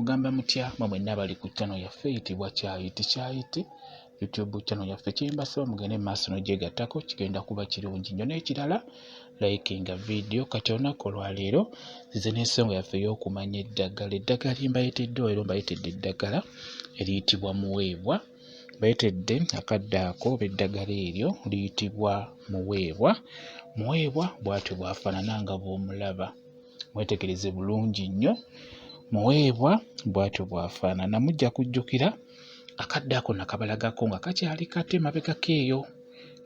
Mugamba mutya mwenna bali ku channel yaffe eyitibwa Kyayiti YouTube channel yaffe kyembasaba mugende maaso n'ogyegattako kigenda kuba kirungi nnyo. N'ekirala likinga video kati olunaku olwaleero nzize n'ensonga yaffe ey'okumanya eddagala. Eddagala lye mbayitidde olwo mbayitidde eddagala eriyitibwa muweebwa. Mbayitidde akadde ako oba eddagala eryo liyitibwa muweebwa. Muweebwa bw'atyo bw'afaanana nga bw'omulaba. Mwetegereze bulungi nnyo. Muweebwa bw'atyo bw'afaanana. Mujja kujjukira akadde ako nakabalagako nga kakyali kate mabegako eyo.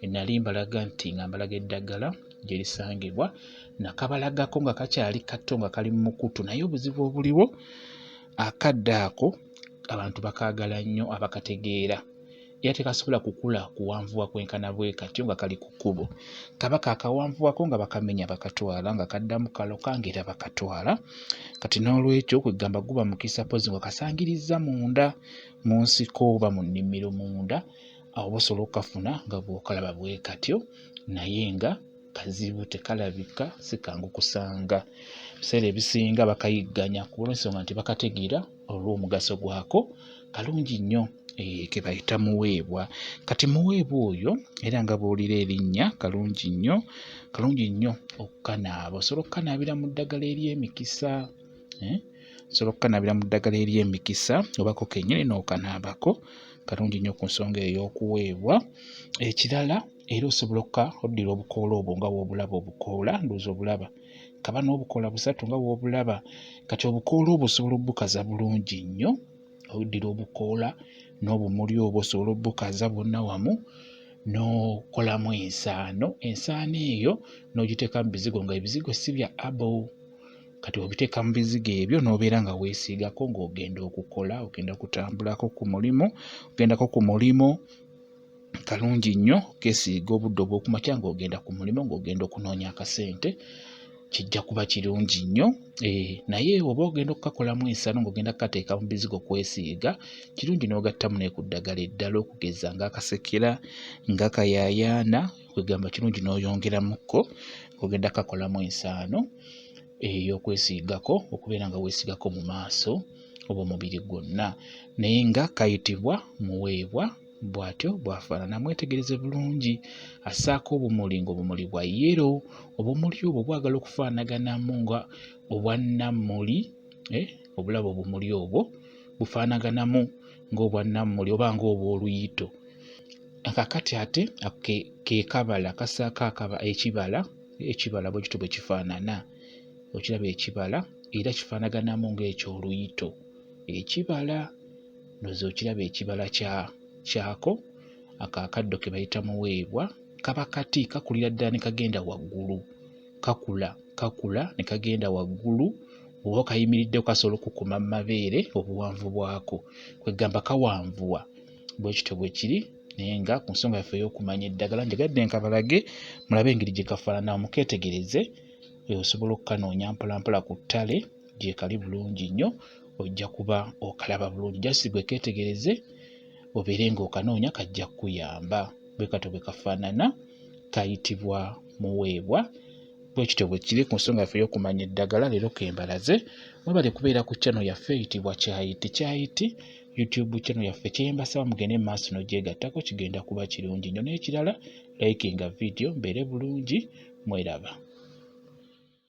Nali mbalaga nti nga mbalaga eddagala gye lisangibwa nakabalagako nga kakyali kato nga kali mu mukutu, naye obuzibu obuliwo akadde ako abantu bakaagala nnyo abakategeera. Era tekasobola kukula kuwanvuwa kwenkana bwe katyo nga kali ku kkubo. Kaba kaakawanvuwako nga bakamenya bakatwala, nga kaddamu kaloka ng'era bakatwala. Kati n'olwekyo kwegamba guba mukisa pozi nga kasangirizza munda mu nsiko oba mu nnimiro munda, awo osobola okukafuna nga bw'okalaba bwe katyo naye nga kazibu tekalabika, si kangu kusanga. Ebiseera ebisinga bakayigganya kulw'ensonga nti bakategeera olw'omugaso gwako kalungi nnyo. Ke bayita muweebwa. Kati muweebwa oyo era nga bw'olira erinnya kalungi nnyo okukanaaba. Osobola okukanaabira mu ddagala ery'emikisa. Osobola okukanaabira mu ddagala ery'emikisa obako kennyini n'okanaabako. Kalungi nnyo ku nsonga ey'okuweebwa. Ekirala era osobola oddira obukoola obwo nga bw'obulaba obukoola, ndowooza obulaba. Kaba n'obukoola busatu nga bw'obulaba. Kati obukoola obwo osobola obbukaza bulungi nnyo. Oddira obukoola n'obumuli obwo osobola obbukaza bwonna wamu n'okolamu ensaano. Ensaano eyo n'ogiteeka mu bizigo nga ebizigo si bya abo. Kati obiteeka mu bizigo ebyo n'obeera nga weesiigako ng'ogenda okukola, ogenda kutambulako ku mulimu, ogendako ku mulimu. Kalungi nnyo okeesiiga obudde obw'okumakya ng'ogenda ku mulimu, ng'ogenda okunoonya akasente, kijja kuba kirungi nnyo. Naye oba ogenda okukakolamu ensaano ng'ogenda kukateeka mu bizigo kwesiiga, kirungi n'ogattamu ne ku ddagala eddala okugeza ng'akasekera, ng'akayaayaana, kwegamba kirungi n'oyongeramukko ng'ogenda kakolamu ensaano ey'okwesiigako, okubeera nga weesiigako mu maaso oba omubiri gwonna. Naye nga kayitibwa muweebwa. Bw'atyo bw'afaanana. Mwetegereze bulungi. Assaako obumuli ng'obumuli bwa yero. Obumuli obwo bwagala okufaanaganamu nga obwannammuli. Obulaba obumuli obwo bufaanaganamu ng'obwannammuli oba ng'obw'oluyito. Kakati ate ke kabala kassaako ekibala. Ekibala bwe kityo bwe kifaanana. Okiraba ekibala era kifaanaganamu ng'ekyoluyito. Ekibala ndowooza okiraba ekibala kyako. Akakaddo ke bayita muweebwa kaba kati kakulira ddala ne kagenda waggulu. Kakula ne kagenda waggulu. Oba kayimiriddeko kasobola okukuma mu mabeere obuwanvu bwako. Kwegamba kawanvuwa. Bwe kityo bwe kiri. Naye nga ku nsonga yaffe ey'okumanya eddagala njagadde nkabalage mulabe engeri gye kafaanana. Mukeetegereze. Osobola okukanoonya mpolampola ku ttale gye kali bulungi nnyo. Ojja kuba okalaba bulungi. Just gwe keetegereze obeere ng'okanoonya kajja kukuyamba. Bwe katyo bwe kafaanana. Kayitibwa muweebwa. Bwe kityo bwe kiri ku nsonga yaffe ey'okumanya eddagala. Leero kembalaze. Mwebale kubeera ku channel yaffe eyitibwa Kyayiti YouTube channel yaffe kyembasaba mugende maaso n'ogyegattako kigenda kuba kirungi nnyo. N'ekirala likinga video mbeere bulungi. Mweraba.